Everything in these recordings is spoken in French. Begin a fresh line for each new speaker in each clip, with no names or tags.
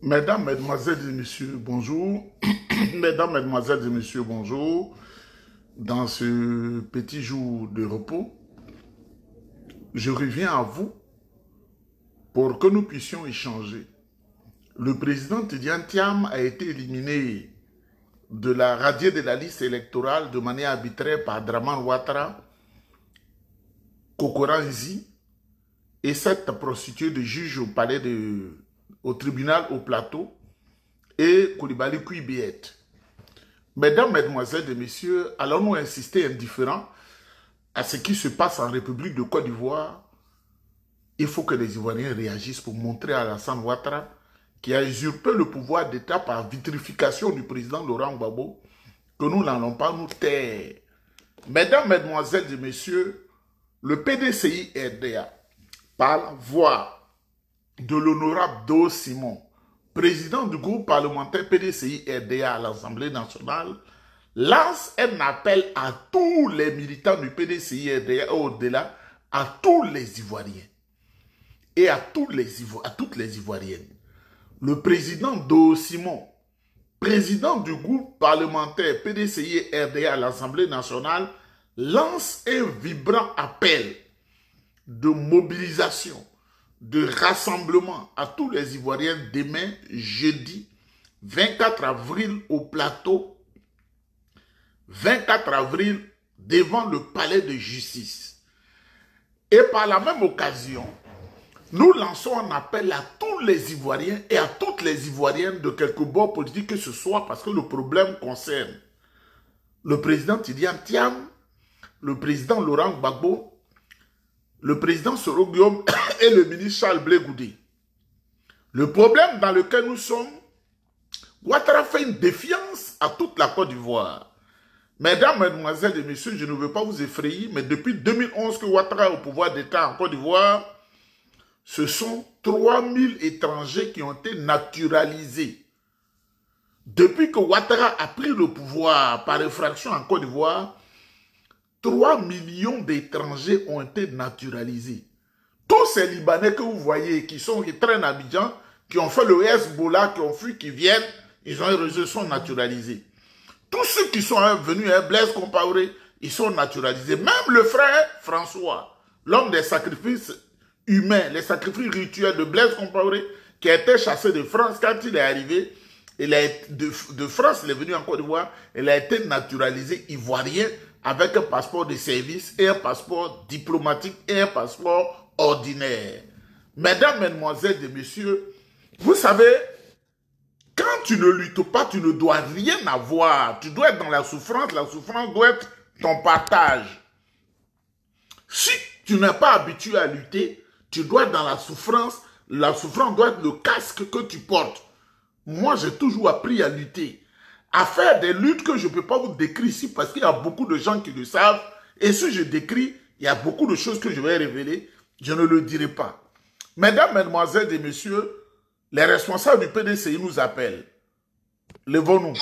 Mesdames, Mesdemoiselles et Messieurs, bonjour. Mesdames, Mesdemoiselles et Messieurs, bonjour. Dans ce petit jour de repos, je reviens à vous pour que nous puissions échanger. Le président Tidjane Thiam a été éliminé radié de la liste électorale de manière arbitraire par Draman Ouattara, Kokoranzi et cette prostituée de juge au tribunal au plateau et Koulibaly Kouibiet. Mesdames, Mesdemoiselles et Messieurs, allons-nous insister indifférents à ce qui se passe en République de Côte d'Ivoire? Il faut que les Ivoiriens réagissent pour montrer à Alassane Ouattara, qui a usurpé le pouvoir d'État par vitrification du président Laurent Gbagbo, que nous n'allons pas nous taire. Mesdames, Mesdemoiselles et Messieurs, le PDCI-RDA, par la voix de l'honorable Do Simon, président du groupe parlementaire PDCI-RDA à l'Assemblée nationale, lance un appel à tous les militants du PDCI-RDA au-delà, à tous les Ivoiriens et à toutes les Ivoiriennes. Le président Do Simon, président du groupe parlementaire PDCI-RDA à l'Assemblée nationale, lance un vibrant appel de mobilisation, de rassemblement à tous les Ivoiriens demain, jeudi, 24 avril au plateau, 24 avril devant le palais de justice. Et par la même occasion, nous lançons un appel à tous les Ivoiriens et à toutes les Ivoiriennes de quelque bord politique que ce soit, parce que le problème concerne le président Tidjane Thiam, le président Laurent Gbagbo, le président Soro Guillaume et le ministre Charles Blé Goudé. Le problème dans lequel nous sommes, Ouattara fait une défiance à toute la Côte d'Ivoire. Mesdames, Mesdemoiselles et Messieurs, je ne veux pas vous effrayer, mais depuis 2011 que Ouattara est au pouvoir d'État en Côte d'Ivoire, ce sont 3000 étrangers qui ont été naturalisés. Depuis que Ouattara a pris le pouvoir par effraction en Côte d'Ivoire, 3 millions d'étrangers ont été naturalisés. Tous ces Libanais que vous voyez qui traînent à Abidjan, qui ont fait le Hezbollah, qui ont fui, qui viennent, ils sont naturalisés. Tous ceux qui sont venus à Blaise Compaoré, ils sont naturalisés. Même le frère François, l'homme des sacrifices humains, les sacrifices rituels de Blaise Compaoré, qui a été chassé de France quand il est arrivé, de France, il est venu en Côte d'Ivoire, il a été naturalisé ivoirien avec un passeport de service et un passeport diplomatique et un passeport ordinaire. Mesdames, Mesdemoiselles et Messieurs, vous savez, quand tu ne luttes pas, tu ne dois rien avoir. Tu dois être dans la souffrance doit être ton partage. Si tu n'es pas habitué à lutter, tu dois être dans la souffrance doit être le casque que tu portes. Moi, j'ai toujours appris à lutter, à faire des luttes que je ne peux pas vous décrire ici parce qu'il y a beaucoup de gens qui le savent. Et si je décris, il y a beaucoup de choses que je vais révéler, je ne le dirai pas. Mesdames, Mesdemoiselles et Messieurs, les responsables du PDCI nous appellent. Levons-nous.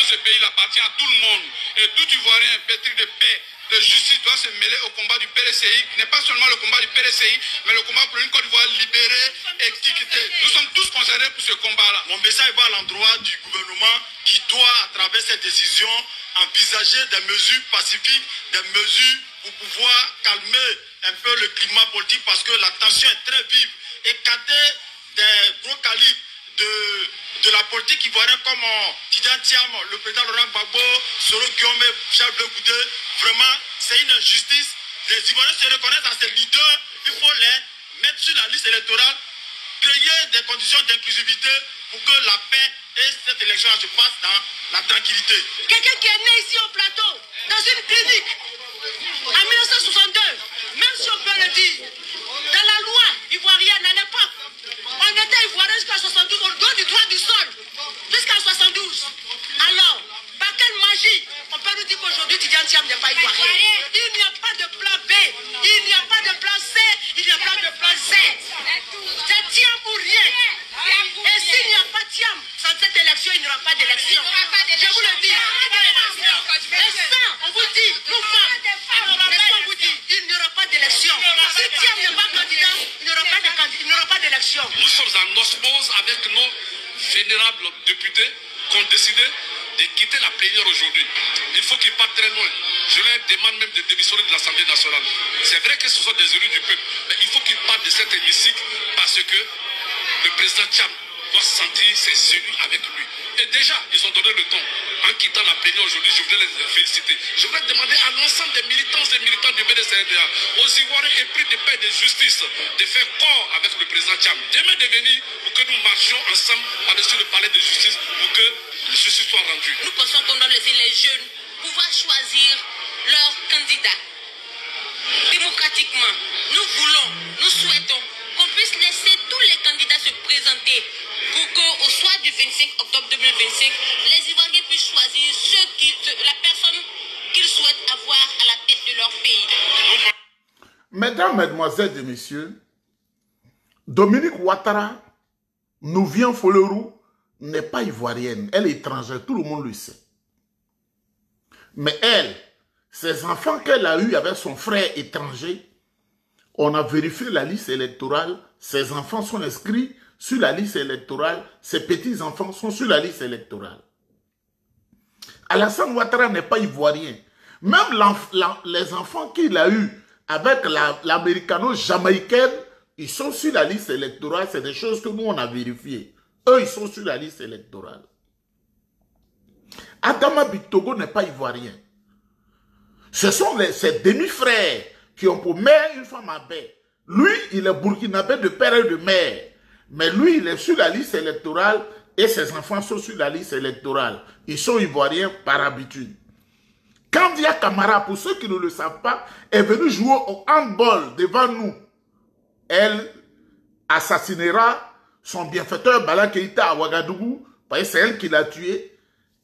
Ce pays appartient à tout le monde et tout Ivoirien pétri de paix, de justice doit se mêler au combat du PDCI, qui n'est pas seulement le combat du PDCI, mais le combat pour une Côte d'Ivoire libérée et équitée. Nous sommes tous conscients battrai pour ce combat-là.
Mon message va à l'endroit du gouvernement qui doit, à travers cette décision, envisager des mesures pacifiques, des mesures pour pouvoir calmer un peu le climat politique parce que la tension est très vive. Écarter des gros calibres de la politique ivoirienne comme Tidjane Thiam, le président Laurent Gbagbo, Soro Guillaume, Charles Blé Goudé, vraiment, c'est une injustice. Les Ivoiriens se reconnaissent à ces leaders, il faut les mettre sur la liste électorale, créer des conditions d'inclusivité pour que la paix et cette élection se passe dans la tranquillité.
Quelqu'un qui est né ici au plateau, dans une clinique, en 1962, même si on peut le dire, dans la loi ivoirienne à l'époque, on était ivoirien jusqu'à 72, on donne du droit du sol, jusqu'à 72. Alors, par quelle magie on peut nous dire qu'aujourd'hui Tidjane Thiam n'est pas ivoirien? Il n'y a pas de plan B, il n'y a pas de plan C, il n'y a pas de plan Z. C'est Thiam ou rien. Et s'il n'y a pas Thiam, sans cette élection, il n'y aura pas d'élection. Je vous le dis. Et ça, on vous dit, nous femmes, on vous dit, il n'y aura pas d'élection. Si Thiam n'est pas candidat, il n'y aura pas d'élection.
Nous sommes en osmose avec nos vénérables députés qui ont décidé de quitter la plénière aujourd'hui. Il faut qu'ils partent très loin. Je leur demande même de démissionner de l'Assemblée nationale. C'est vrai que ce sont des élus du peuple, mais il faut qu'ils partent de cet hémicycle parce que le président Thiam doit sentir ses élus avec lui. Et déjà, ils ont donné le ton. En quittant la plénière aujourd'hui, je voudrais les féliciter. Je voudrais demander à l'ensemble des militants du BDCRDA, aux Ivoiriens épris de paix et de justice, de faire corps avec le président Thiam. Demain de venir pour que nous marchions ensemble par-dessus le palais de justice pour que la justice soit rendue.
Nous pensons qu'on doit laisser les jeunes pouvoir choisir leur candidat. Démocratiquement, nous souhaitons qu'on puisse laisser tous les candidats se présenter pour qu'au soir du 25 octobre 2025, les Ivoiriens puissent choisir la personne qu'ils souhaitent avoir à la tête de leur pays.
Mesdames, Mesdemoiselles et Messieurs, Dominique Ouattara nous vient Folerou, n'est pas ivoirienne, elle est étrangère, tout le monde le sait. Mais elle, ses enfants qu'elle a eus avec son frère étranger, on a vérifié la liste électorale, ses enfants sont inscrits sur la liste électorale, ses petits-enfants sont sur la liste électorale. Alassane Ouattara n'est pas ivoirien. Même les enfants qu'il a eus avec l'américano-jamaïcaine, ils sont sur la liste électorale, c'est des choses que nous on a vérifiées. Eux, ils sont sur la liste électorale. Adama Bitogo n'est pas ivoirien. Ce sont ses demi-frères qui ont pour mère une femme à baie. Lui, il est burkinabé de père et de mère. Mais lui, il est sur la liste électorale et ses enfants sont sur la liste électorale. Ils sont ivoiriens par habitude. Kandia Kamara, pour ceux qui ne le savent pas, est venue jouer au handball devant nous. Elle assassinera son bienfaiteur Bala Keïta à Ouagadougou, parce que c'est elle qui l'a tué.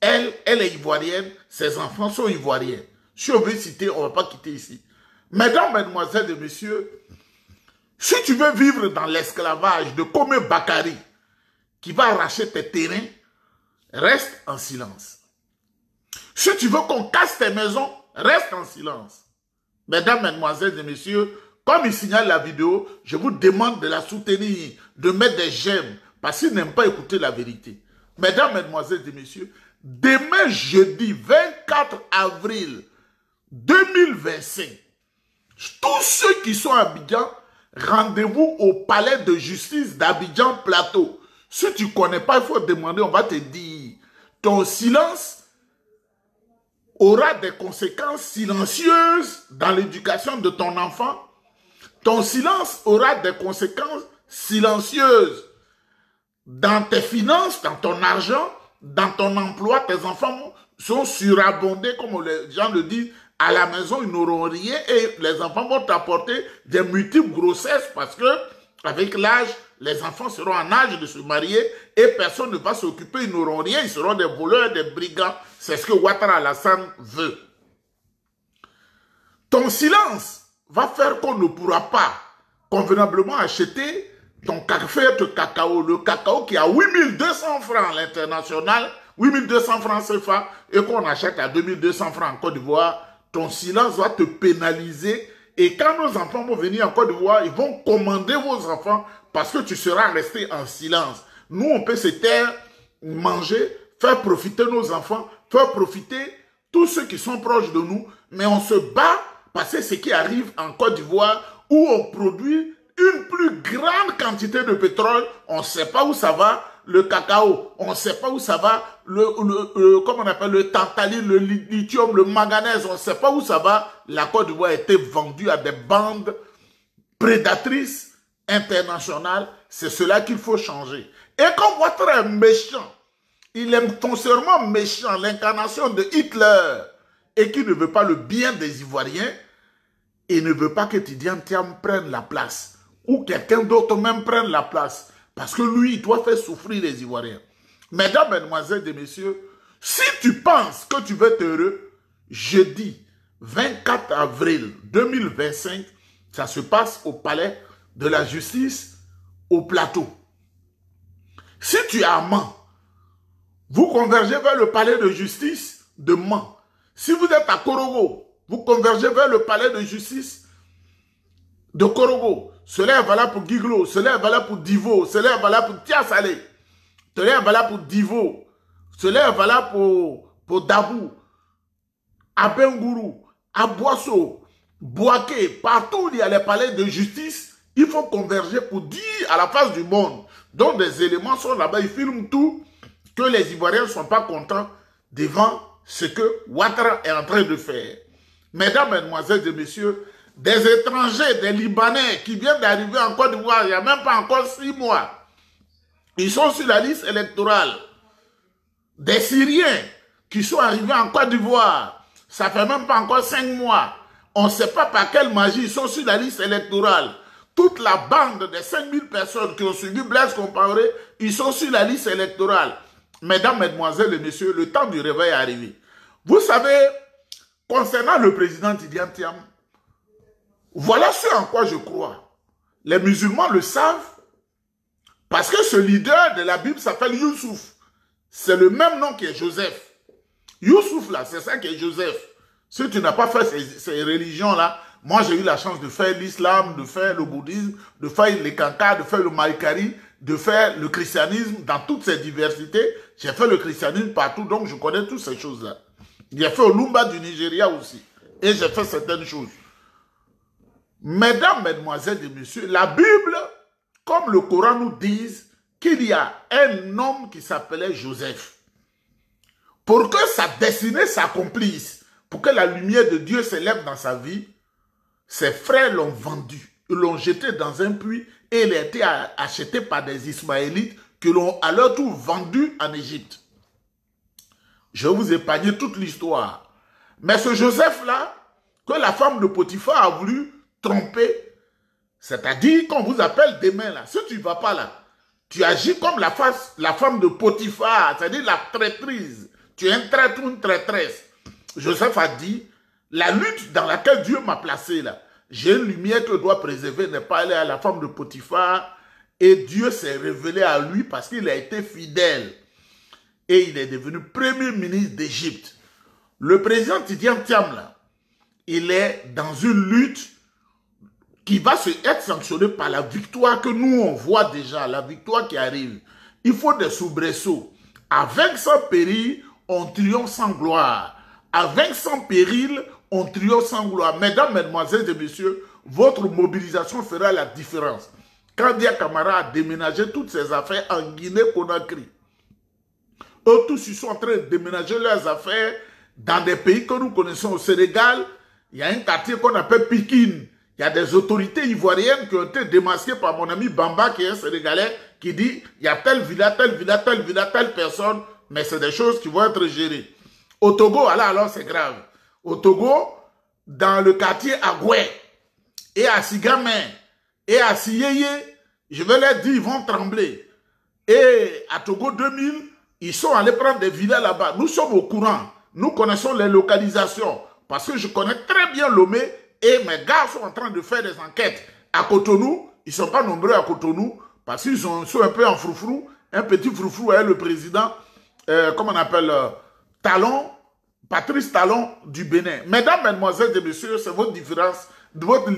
Elle est ivoirienne, ses enfants sont ivoiriens. Si on veut citer, on ne va pas quitter ici. Mesdames, Mesdemoiselles et Messieurs, si tu veux vivre dans l'esclavage de Kome Bakari, qui va arracher tes terrains, reste en silence. Si tu veux qu'on casse tes maisons, reste en silence. Mesdames, Mesdemoiselles et Messieurs, comme il signale la vidéo, je vous demande de la soutenir, de mettre des j'aime, parce qu'ils n'aiment pas écouter la vérité. Mesdames, Mesdemoiselles et Messieurs, demain jeudi 24 avril 2025, tous ceux qui sont à Abidjan, rendez-vous au palais de justice d'Abidjan Plateau. Si tu ne connais pas, il faut demander, on va te dire. Ton silence aura des conséquences silencieuses dans l'éducation de ton enfant. Ton silence aura des conséquences silencieuses dans tes finances, dans ton argent, dans ton emploi. Tes enfants sont surabondés, comme les gens le disent. À la maison, ils n'auront rien et les enfants vont t'apporter des multiples grossesses parce que, avec l'âge, les enfants seront en âge de se marier et personne ne va s'occuper, ils n'auront rien, ils seront des voleurs, des brigands. C'est ce que Ouattara Alassane veut. Ton silence va faire qu'on ne pourra pas convenablement acheter ton café de cacao, le cacao qui a 8200 francs à l'international, 8200 francs CFA et qu'on achète à 2200 francs en Côte d'Ivoire. Ton silence va te pénaliser et quand nos enfants vont venir en Côte d'Ivoire, ils vont commander vos enfants parce que tu seras resté en silence. Nous, on peut se taire, manger, faire profiter nos enfants, faire profiter tous ceux qui sont proches de nous, mais on se bat parce que ce qui arrive en Côte d'Ivoire, où on produit une plus grande quantité de pétrole, on ne sait pas où ça va, le cacao, on ne sait pas où ça va, comment on appelle, le tantalite, le lithium, le manganèse, on ne sait pas où ça va. La Côte d'Ivoire a été vendue à des bandes prédatrices internationales. C'est cela qu'il faut changer. Et quand votre est méchant, il est foncièrement méchant, l'incarnation de Hitler, et qui ne veut pas le bien des Ivoiriens, et ne veut pas que Tidiane Thiam prenne la place, ou quelqu'un d'autre même prenne la place, parce que lui, il doit faire souffrir les Ivoiriens. Mesdames, Mesdemoiselles et Messieurs, si tu penses que tu veux être heureux, jeudi 24 avril 2025, ça se passe au palais de la justice au Plateau. Si tu es à Mans, vous convergez vers le palais de justice de Mans. Si vous êtes à Korogo, vous convergez vers le palais de justice de Korogo. Cela est valable pour Guiglo, cela est valable pour Divo, cela est valable pour Tiasalé, cela est valable pour Divo, cela est valable pour Dabou, à Bengourou, à Boisseau, Boaké, partout où il y a les palais de justice, il faut converger pour dire à la face du monde. Donc des éléments sont là-bas, ils filment tout, que les Ivoiriens ne sont pas contents devant ce que Ouattara est en train de faire. Mesdames, Mesdemoiselles et Messieurs, des étrangers, des Libanais qui viennent d'arriver en Côte d'Ivoire, il n'y a même pas encore 6 mois. Ils sont sur la liste électorale. Des Syriens qui sont arrivés en Côte d'Ivoire, ça fait même pas encore 5 mois. On ne sait pas par quelle magie ils sont sur la liste électorale. Toute la bande des 5000 personnes qui ont suivi Blaise Compaoré, ils sont sur la liste électorale. Mesdames, Mesdemoiselles et Messieurs, le temps du réveil est arrivé. Vous savez, concernant le président Tidiane Thiam, voilà ce en quoi je crois. Les musulmans le savent parce que ce leader de la Bible s'appelle Youssouf. C'est le même nom qui est Joseph. Youssouf là, c'est ça qui est Joseph. Si tu n'as pas fait ces religions-là, moi j'ai eu la chance de faire l'islam, de faire le bouddhisme, de faire les kankas, de faire le maïkari, de faire le christianisme dans toutes ses diversités. J'ai fait le christianisme partout, donc je connais toutes ces choses-là. J'ai fait au Lumba du Nigeria aussi. Et j'ai fait certaines choses. Mesdames, Mesdemoiselles et Messieurs, la Bible, comme le Coran nous dit, qu'il y a un homme qui s'appelait Joseph. Pour que sa destinée s'accomplisse, pour que la lumière de Dieu s'élève dans sa vie, ses frères l'ont vendu. Ils l'ont jeté dans un puits et il a été acheté par des Ismaélites qui l'ont à leur tour vendu en Égypte. Je vais vous épargner toute l'histoire. Mais ce Joseph-là, que la femme de Potiphar a voulu tromper, c'est-à-dire qu'on vous appelle demain là, si tu ne vas pas là, tu agis comme la femme de Potiphar, c'est-à-dire la traîtrise. Tu es un traître ou une traîtresse. Joseph a dit, la lutte dans laquelle Dieu m'a placé là, j'ai une lumière que je dois préserver, n'est pas aller à la femme de Potiphar, et Dieu s'est révélé à lui parce qu'il a été fidèle. Et il est devenu premier ministre d'Égypte. Le président Tidiane Thiam là, il est dans une lutte qui va être sanctionnée par la victoire que nous on voit déjà, la victoire qui arrive. Il faut des soubresauts. Avec sans péril, on triomphe sans gloire. Avec sans péril, on triomphe sans gloire. Mesdames, Mesdemoiselles et Messieurs, votre mobilisation fera la différence. Quand Dia Camara a déménagé toutes ses affaires en Guinée-Conakry, eux tous ils sont en train de déménager leurs affaires dans des pays que nous connaissons. Au Sénégal, il y a un quartier qu'on appelle Pikine. Il y a des autorités ivoiriennes qui ont été démasquées par mon ami Bamba, qui est un Sénégalais, qui dit, il y a telle villa, telle villa, telle villa, telle personne, mais c'est des choses qui vont être gérées. Au Togo, alors c'est grave. Au Togo, dans le quartier Agoué, et à Sigamen, et à Siyeye, je vais leur dire, ils vont trembler. Et à Togo 2000, ils sont allés prendre des villas là-bas. Nous sommes au courant. Nous connaissons les localisations. Parce que je connais très bien Lomé et mes gars sont en train de faire des enquêtes. À Cotonou, ils ne sont pas nombreux à Cotonou parce qu'ils sont un peu en froufrou. Un petit froufrou est le président, comment on appelle, Talon, Patrice Talon du Bénin. Mesdames, Mesdemoiselles et Messieurs, c'est votre différence, votre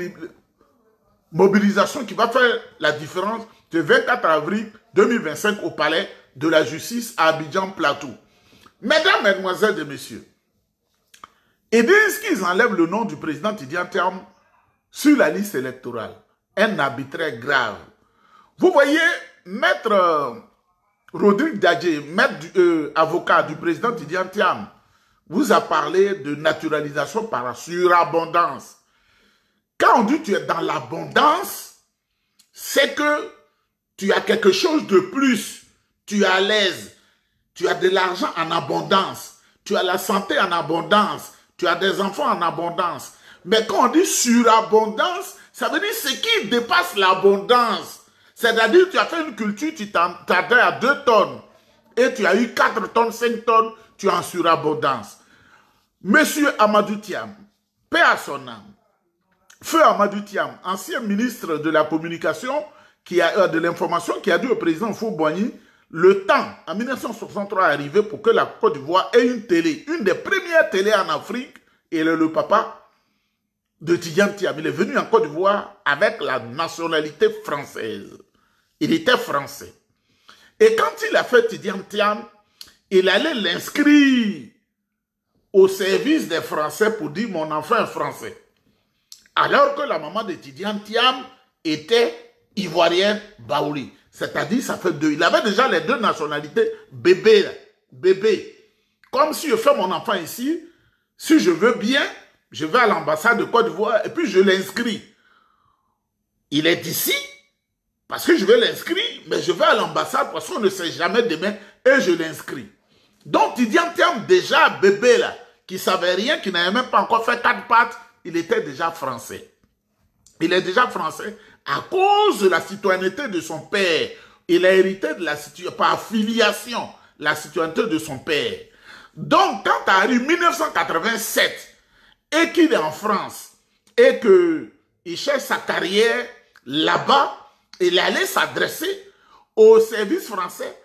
mobilisation qui va faire la différence le 24 avril 2025 au palais de la justice à Abidjan Plateau. Mesdames, Mesdemoiselles et Messieurs, ils disent qu'ils enlèvent le nom du président Tidjane Thiam sur la liste électorale. Un arbitraire grave. Vous voyez, maître Rodrigue Dadje, maître avocat du président Tidjane Thiam, vous a parlé de naturalisation par surabondance. Quand on dit que tu es dans l'abondance, c'est que tu as quelque chose de plus. Tu es à l'aise. Tu as de l'argent en abondance. Tu as la santé en abondance. Tu as des enfants en abondance. Mais quand on dit surabondance, ça veut dire ce qui dépasse l'abondance. C'est-à-dire que tu as fait une culture, tu t'attends à 2 tonnes. Et tu as eu 4 tonnes, 5 tonnes, tu es en surabondance. Monsieur Amadou Thiam, paix à son âme. Feu Amadou Thiam, ancien ministre de la communication, de l'information, qui a dit au président Houphouët-Boigny, le temps, en 1963, est arrivé pour que la Côte d'Ivoire ait une télé, une des premières télés en Afrique, et le papa de Tidjane Thiam. Il est venu en Côte d'Ivoire avec la nationalité française. Il était français. Et quand il a fait Tidjane Thiam, il allait l'inscrire au service des Français pour dire mon enfant est français. Alors que la maman de Tidjane Thiam était ivoirienne baouli. C'est-à-dire, ça fait 2. Il avait déjà les 2 nationalités bébé. Comme si je fais mon enfant ici, si je veux bien, je vais à l'ambassade de Côte d'Ivoire et puis je l'inscris. Il est d'ici parce que je vais l'inscrire, mais je vais à l'ambassade parce qu'on ne sait jamais demain et je l'inscris. Donc, Tidjane Thiam, déjà bébé là, qui ne savait rien, qui n'avait même pas encore fait 4 pattes, il était déjà français. Il est déjà français à cause de la citoyenneté de son père. Il a hérité de la citoyenneté, par filiation, la citoyenneté de son père. Donc, quand arrive 1987 et qu'il est en France et qu'il cherche sa carrière là-bas, il allait s'adresser au service français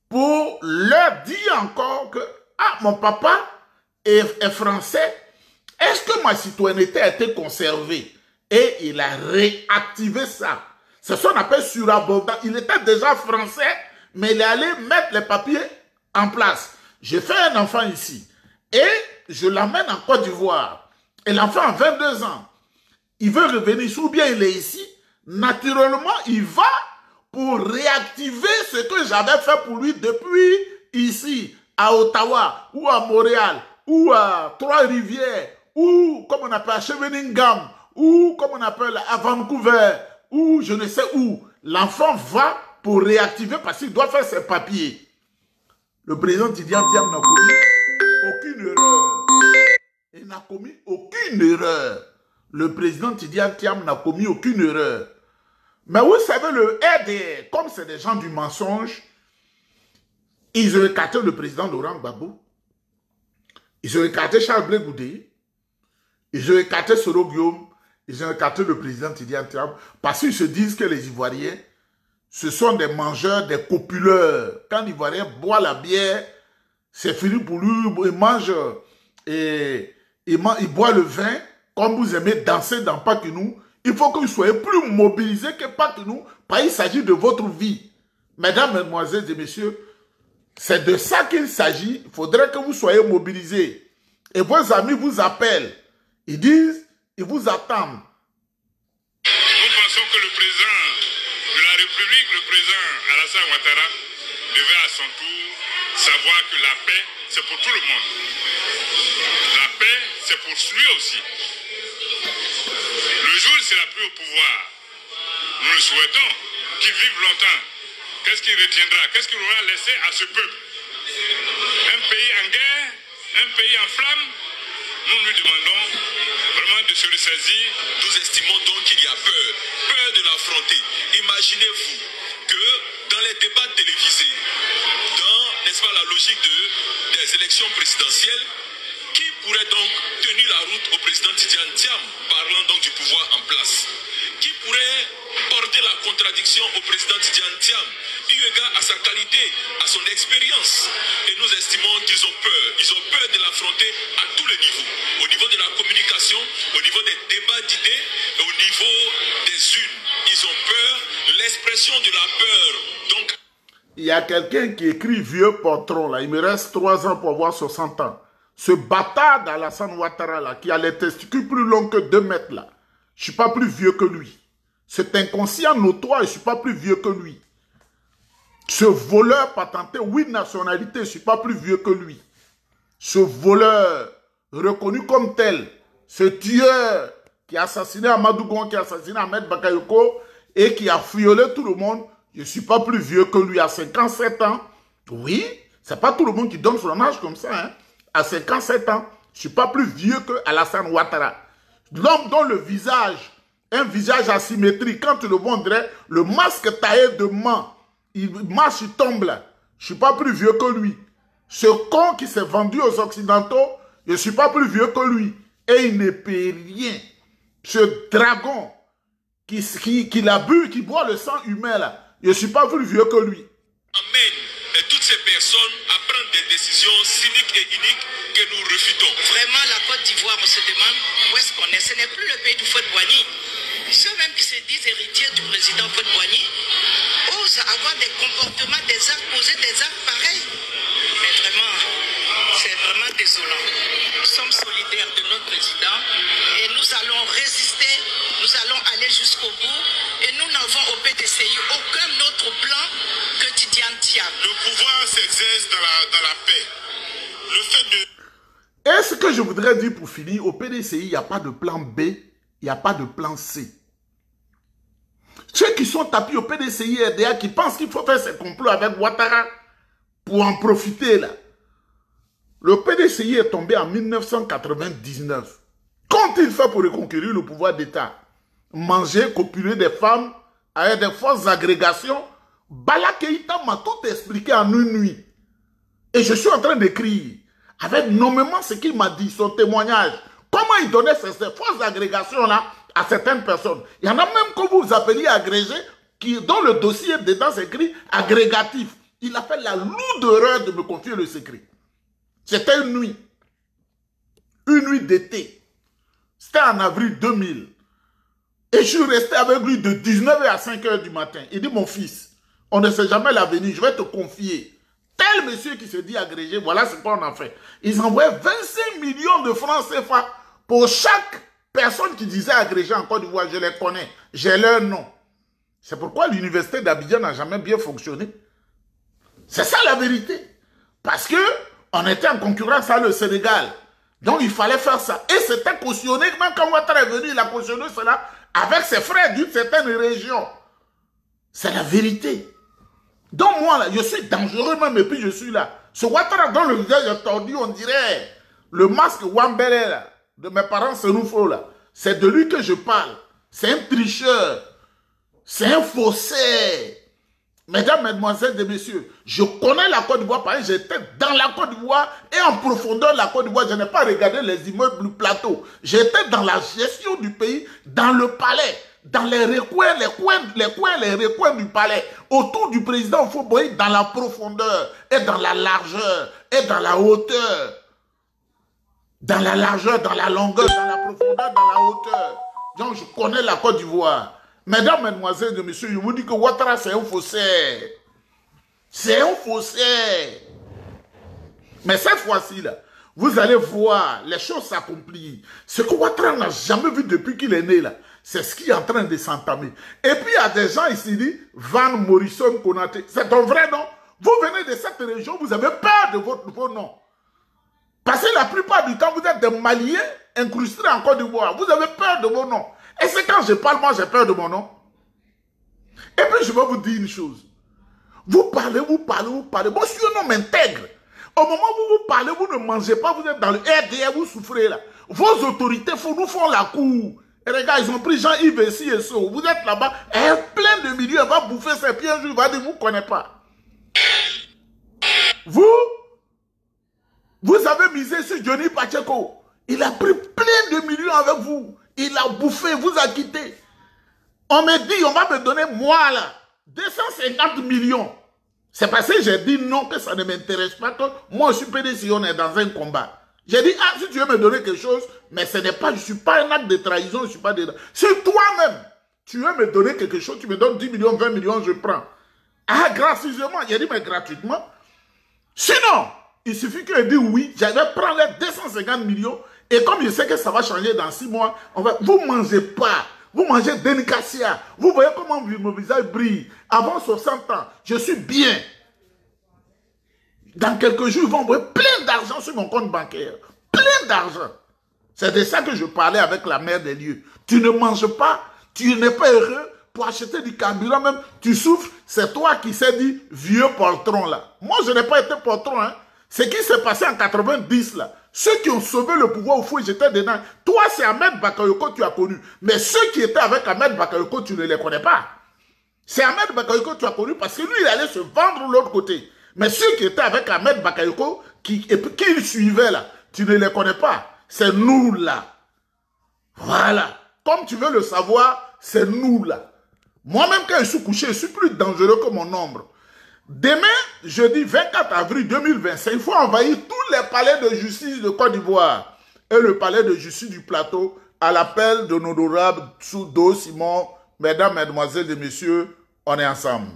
pour leur dire encore que « Ah, mon papa est français, est-ce que ma citoyenneté a été conservée ?» Et il a réactivé ça. C'est ce qu'on appelle surabondant. Il était déjà français, mais il est allé mettre les papiers en place. Je fais un enfant ici et je l'amène en Côte d'Ivoire. Et l'enfant a 22 ans. Il veut revenir, ou bien il est ici. Naturellement, il va pour réactiver ce que j'avais fait pour lui depuis ici, à Ottawa, ou à Montréal, ou à Trois-Rivières, ou comme on appelle à Shawinigan, ou comme on appelle à Vancouver, ou je ne sais où. L'enfant va pour réactiver parce qu'il doit faire ses papiers. Le président Tidjane Thiam n'a commis aucune erreur. Il n'a commis aucune erreur. Le président Tidjane Thiam n'a commis aucune erreur. Mais vous savez, le RDR, comme c'est des gens du mensonge, ils ont écarté le président Laurent Gbagbo. Ils ont écarté Charles Blé Goudé. Ils ont écarté Soro Guillaume. Ils ont écarté le président Tidjane Thiam parce qu'ils se disent que les Ivoiriens, ce sont des mangeurs, des copuleurs. Quand l'Ivoirien boit la bière, c'est fini pour lui, il mange et il boit le vin. Comme vous aimez danser dans Pakinou, il faut que vous soyez plus mobilisés que Pakinou, parce qu'il s'agit de votre vie. Mesdames, Mesdemoiselles et Messieurs, c'est de ça qu'il s'agit. Il faudrait que vous soyez mobilisés. Et vos amis vous appellent. Ils disent, ils vous attendent.
Nous pensons que le président de la République, le président Alassane Ouattara, devait à son tour savoir que la paix, c'est pour tout le monde. La paix, c'est pour lui aussi. Le jour où il sera plus au pouvoir, nous le souhaitons qu'il vive longtemps. Qu'est-ce qu'il retiendra? Qu'est-ce qu'il aura laissé à ce peuple? Un pays en guerre, un pays en flammes. Nous lui demandons vraiment de se ressaisir.
Nous estimons donc qu'il y a peur de l'affronter. Imaginez-vous que dans les débats télévisés, dans, n'est-ce pas, la logique des élections présidentielles, qui pourrait donc tenir la route au président Tidjane Thiam, parlant donc du pouvoir en place? Qui pourrait porter la contradiction au président Tidjane Thiam, eu égard à sa qualité, à son expérience? Et nous estimons qu'ils ont peur. Ils ont peur de l'affronter à tous les niveaux. Au niveau de la communication, au niveau des débats d'idées, et au niveau des urnes. Ils ont peur. de l'expression de la peur. Donc,
il y a quelqu'un qui écrit vieux patron là. Il me reste 3 ans pour avoir 60 ans. Ce bâtard d'Alassane Ouattara là, qui a les testicules plus longs que 2 mètres là. Je ne suis pas plus vieux que lui. Cet inconscient notoire, je ne suis pas plus vieux que lui. Ce voleur patenté 8 nationalités, je ne suis pas plus vieux que lui. Ce voleur reconnu comme tel, ce tueur qui a assassiné Amadou Gon, qui a assassiné Ahmed Bakayoko et qui a fiolé tout le monde, je ne suis pas plus vieux que lui à 57 ans. Oui, ce n'est pas tout le monde qui donne son âge comme ça. Hein. À 57 ans, je ne suis pas plus vieux que Alassane Ouattara. L'homme dont le visage, un visage asymétrique, quand tu le montrais, le masque taillé de main, il marche, il tombe là. Je ne suis pas plus vieux que lui. Ce con qui s'est vendu aux Occidentaux, je ne suis pas plus vieux que lui. Et il ne paie rien. Ce dragon qui l'a bu, qui boit le sang humain là, je ne suis pas plus vieux que lui.
amène toutes ces personnes à prendre des décisions cyniques et iniques que nous refutons.
Vraiment, la Côte d'Ivoire, on se demande où est-ce qu'on est. Ce n'est plus le pays du Fouet-Boigny. Ceux même qui se disent héritiers du président Fouet-Boigny osent avoir des comportements, des actes, poser des actes pareils. Mais vraiment, c'est vraiment désolant. Nous sommes solidaires de notre président et nous allons résister, nous allons aller jusqu'au bout et nous n'avons au PDCI aucun autre plan que Tidiane Thiam.
Le pouvoir s'exerce dans la paix. Le fait de...
Et ce que je voudrais dire pour finir, au PDCI, il n'y a pas de plan B, il n'y a pas de plan C. Ceux qui sont tapis au PDCI et RDA, qui pensent qu'il faut faire ces complots avec Ouattara pour en profiter là. Le PDCI est tombé en 1999. Qu'ont-ils fait pour reconquérir le pouvoir d'État? Manger, copuler des femmes, avec des fausses agrégations. Bala Keïta m'a tout expliqué en une nuit. Et je suis en train d'écrire, avec nommément ce qu'il m'a dit, son témoignage. Comment il donnait ces fausses agrégations-là à certaines personnes. Il y en a même que vous appeliez agrégé, dont le dossier dedans s'écrit agrégatif. Il a fait la lourde erreur de me confier le secret. C'était une nuit d'été. C'était en avril 2000. Et je suis resté avec lui de 19h à 5h du matin. Il dit, mon fils, on ne sait jamais l'avenir, je vais te confier. Tel monsieur qui se dit agrégé, voilà ce qu'on a fait. Ils envoyaient 25 millions de francs CFA pour chaque personne qui disait agrégé en Côte d'Ivoire. Je les connais, j'ai leur nom. C'est pourquoi l'université d'Abidjan n'a jamais bien fonctionné. C'est ça la vérité. Parce que on était en concurrence avec le Sénégal. Donc il fallait faire ça. Et c'était cautionné, même quand Ouattara est venu, il a cautionné cela avec ses frères d'une certaine région. C'est la vérité. Donc moi, là, je suis dangereux même, et puis je suis là. Ce Ouattara dans le visage est tordu, on dirait le masque Wambele, là, de mes parents Senoufo, là. C'est de lui que je parle. C'est un tricheur. C'est un faussaire. Mesdames, mesdemoiselles et messieurs, je connais la Côte d'Ivoire parce que j'étais dans la Côte d'Ivoire et en profondeur de la Côte d'Ivoire. Je n'ai pas regardé les immeubles du plateau. J'étais dans la gestion du pays, dans le palais, dans les recoins, les recoins du palais, autour du président Fouet-Boigny, dans la profondeur et dans la largeur et dans la hauteur. Dans la largeur, dans la longueur, dans la profondeur, dans la hauteur. Donc je connais la Côte d'Ivoire. Mesdames, mesdemoiselles et messieurs, je vous dis que Ouattara, c'est un faussaire. C'est un faussaire. Mais cette fois-ci, là, vous allez voir les choses s'accomplir. Ce que Ouattara n'a jamais vu depuis qu'il est né, là, c'est ce qui est en train de s'entamer. Et puis, il y a des gens ici, dit, Van Morrison Konaté. C'est ton vrai nom. Vous venez de cette région, vous avez peur de vos noms. Parce que la plupart du temps, vous êtes des Maliens incrustés en Côte d'Ivoire. Vous avez peur de vos noms. Et c'est quand je parle, moi j'ai peur de mon nom. Et puis je vais vous dire une chose. Vous parlez. Moi je suis un homme intègre. Au moment où vous parlez, vous ne mangez pas, vous êtes dans le RDA, vous souffrez là. Vos autorités nous font la cour. Et les gars, ils ont pris Jean-Yves ici et ça. Vous êtes là-bas, plein de milieux, elle va bouffer ses pieds un jour, il va dire, vous ne connaissez pas. Vous avez misé sur Johnny Pacheco. Il a pris plein de millions avec vous. Il a bouffé, vous a quitté. On me dit, on va me donner, moi là, 250 millions. C'est parce que j'ai dit non, que ça ne m'intéresse pas. Que moi, je suis PDC, on est dans un combat. J'ai dit, ah, si tu veux me donner quelque chose, mais ce n'est pas, je ne suis pas un acte de trahison, je ne suis pas dedans. C'est toi-même. Tu veux me donner quelque chose, tu me donnes 10 millions, 20 millions, je prends. Ah, gracieusement. Il a dit, mais gratuitement. Sinon, il suffit qu'il dise oui, j'allais prendre les 250 millions. Et comme je sais que ça va changer dans 6 mois, vous ne mangez pas. Vous mangez dénicacia. Vous voyez comment mon visage brille. Avant 60 ans, je suis bien. Dans quelques jours, ils vont envoyer plein d'argent sur mon compte bancaire. Plein d'argent. C'est de ça que je parlais avec la mère des lieux. Tu ne manges pas, tu n'es pas heureux pour acheter du carburant même. Tu souffres, c'est toi qui s'est dit vieux poltron là. Moi, je n'ai pas été poltron. Hein. Ce qui s'est passé en 90 là. Ceux qui ont sauvé le pouvoir au fouet, j'étais dedans. Toi, c'est Ahmed Bakayoko que tu as connu. Mais ceux qui étaient avec Ahmed Bakayoko, tu ne les connais pas. C'est Ahmed Bakayoko que tu as connu parce que lui, il allait se vendre de l'autre côté. Mais ceux qui étaient avec Ahmed Bakayoko, qui le suivaient là, tu ne les connais pas. C'est nous là. Voilà. Comme tu veux le savoir, c'est nous là. Moi-même, quand je suis couché, je suis plus dangereux que mon ombre. Demain, jeudi 24 avril 2025, il faut envahir tous les palais de justice de Côte d'Ivoire et le palais de justice du plateau à l'appel de nos honorables Soudo Simon. Mesdames, mesdemoiselles et messieurs, on est ensemble.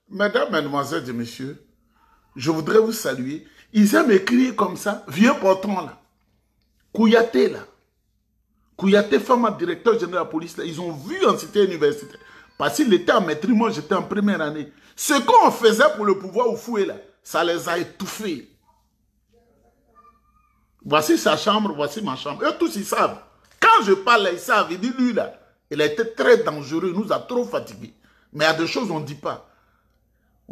Mesdames, mesdemoiselles et messieurs, je voudrais vous saluer. Ils aiment écrire comme ça, vieux patron là. Kouyaté là. Kouyaté, femme directeur général de la police là. Ils ont vu en cité universitaire. Parce qu'il était en maîtrise, moi j'étais en première année. Ce qu'on faisait pour le pouvoir au fouet là, ça les a étouffés. Voici sa chambre, voici ma chambre. Eux tous ils savent. Quand je parle là, ils savent. Il dit lui là, il a été très dangereux, il nous a trop fatigués. Mais il y a des choses on ne dit pas.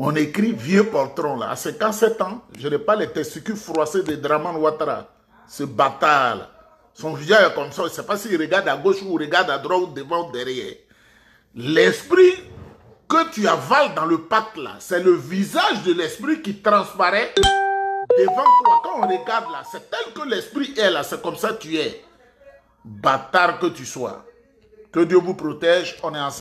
On écrit vieux poltron là. À 57 ans, je n'ai pas les testicules froissés de Draman Ouattara. Ce bâtard là. Son visage est comme ça. Je ne sais pas s'il regarde à gauche ou regarde à droite ou devant ou derrière. L'esprit que tu avales dans le pacte là, c'est le visage de l'esprit qui transparaît devant toi. Quand on regarde là, c'est tel que l'esprit est là. C'est comme ça que tu es. Bâtard que tu sois. Que Dieu vous protège. On est ensemble.